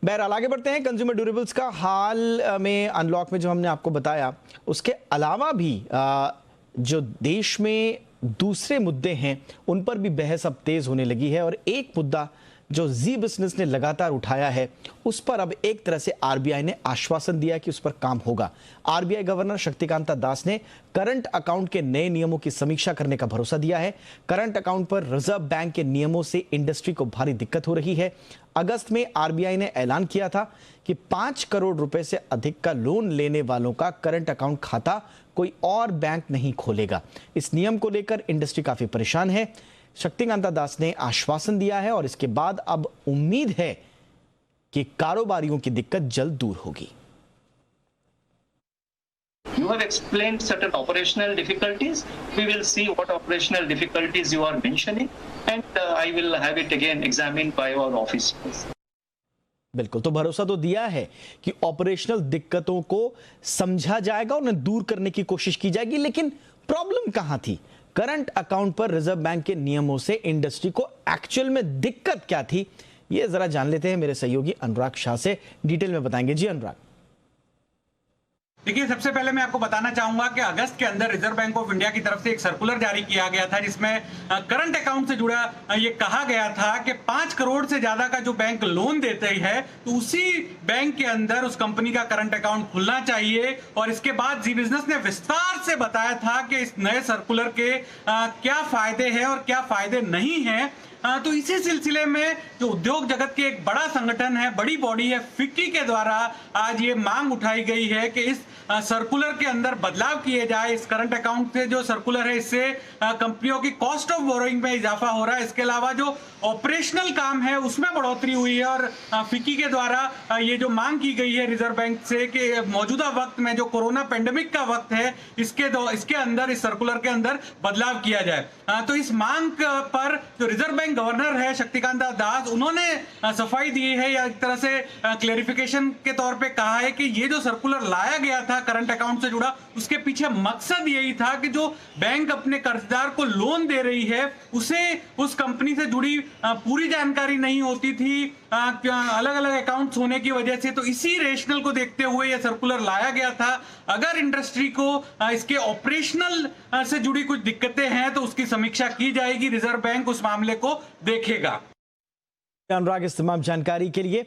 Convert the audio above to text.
बहरहाल आगे बढ़ते हैं। कंज्यूमर ड्यूरेबल्स का हाल में अनलॉक में जो हमने आपको बताया, उसके अलावा भी जो देश में दूसरे मुद्दे हैं उन पर भी बहस अब तेज होने लगी है। और एक मुद्दा जो जी बिजनेस ने लगातार उठाया है, उस पर अब एक तरह से आरबीआई ने आश्वासन दिया कि उस पर काम होगा। आरबीआई गवर्नर शक्तिकांता दास ने करंट अकाउंट के नए नियमों की समीक्षा करने का भरोसा दिया है। करंट अकाउंट पर रिजर्व बैंक के नियमों से इंडस्ट्री को भारी दिक्कत हो रही है। अगस्त में आरबीआई ने ऐलान किया था कि 5 करोड़ रुपए से अधिक का लोन लेने वालों का करंट अकाउंट खाता कोई और बैंक नहीं खोलेगा। इस नियम को लेकर इंडस्ट्री काफी परेशान है। शक्तिकांता दास ने आश्वासन दिया है और इसके बाद अब उम्मीद है कि कारोबारियों की दिक्कत जल्द दूर होगी। You have explained certain operational difficulties. We will see what operational difficulties you are mentioning, and I will have it again examined by our officers. बिल्कुल, तो भरोसा तो दिया है कि ऑपरेशनल दिक्कतों को समझा जाएगा, उन्हें दूर करने की कोशिश की जाएगी। लेकिन प्रॉब्लम कहां थी? करंट अकाउंट पर रिजर्व बैंक के नियमों से इंडस्ट्री को एक्चुअल में दिक्कत क्या थी, ये जरा जान लेते हैं। मेरे सहयोगी अनुराग शाह से डिटेल में बताएंगे। जी अनुराग। देखिए, सबसे पहले मैं आपको बताना चाहूंगा कि अगस्त के अंदर रिजर्व बैंक ऑफ इंडिया की तरफ से एक सर्कुलर जारी किया गया था, जिसमें करंट अकाउंट से जुड़ा ये कहा गया था कि 5 करोड़ से ज्यादा का जो बैंक लोन देते है तो उसी बैंक के अंदर उस कंपनी का करंट अकाउंट खुलना चाहिए। और इसके बाद जी बिजनेस ने विस्तार से बताया था कि इस नए सर्कुलर के क्या फायदे हैं और क्या फायदे नहीं हैं। तो इसी सिलसिले में जो उद्योग जगत के एक बड़ा संगठन है, बड़ी बॉडी है, फिक्की के द्वारा आज ये मांग उठाई गई है कि इस सर्कुलर के अंदर बदलाव किए जाए। इस करंट अकाउंट से जो सर्कुलर है, इससे कंपनियों की कॉस्ट ऑफ बोरोइंग में इजाफा हो रहा है। इसके अलावा जो ऑपरेशनल काम है उसमें बढ़ोतरी हुई है। और फिक्की के द्वारा ये जो मांग की गई है रिजर्व बैंक से कि मौजूदा वक्त में जो कोरोना पेंडेमिक का वक्त है, इसके अंदर, इस सर्कुलर के अंदर बदलाव किया जाए। तो इस मांग पर जो रिजर्व बैंक गवर्नर है शक्तिकांता दास, उन्होंने सफाई दी है, या एक तरह से क्लेरिफिकेशन के तौर पे कहा है कि ये जो सर्कुलर लाया गया था करंट अकाउंट से जुड़ा, उसके पीछे मकसद यही था कि जो बैंक अपने कर्जदार को लोन दे रही है उसे उस कंपनी से जुड़ी पूरी जानकारी नहीं होती थी, अलग अलग अकाउंट्स होने की वजह से। तो इसी रेशनल को देखते हुए यह सर्कुलर लाया गया था। अगर इंडस्ट्री को इसके ऑपरेशनल से जुड़ी कुछ दिक्कतें हैं तो उसकी समीक्षा की जाएगी, रिजर्व बैंक उस मामले को देखेगा। अनुराग, इस तमाम जानकारी के लिए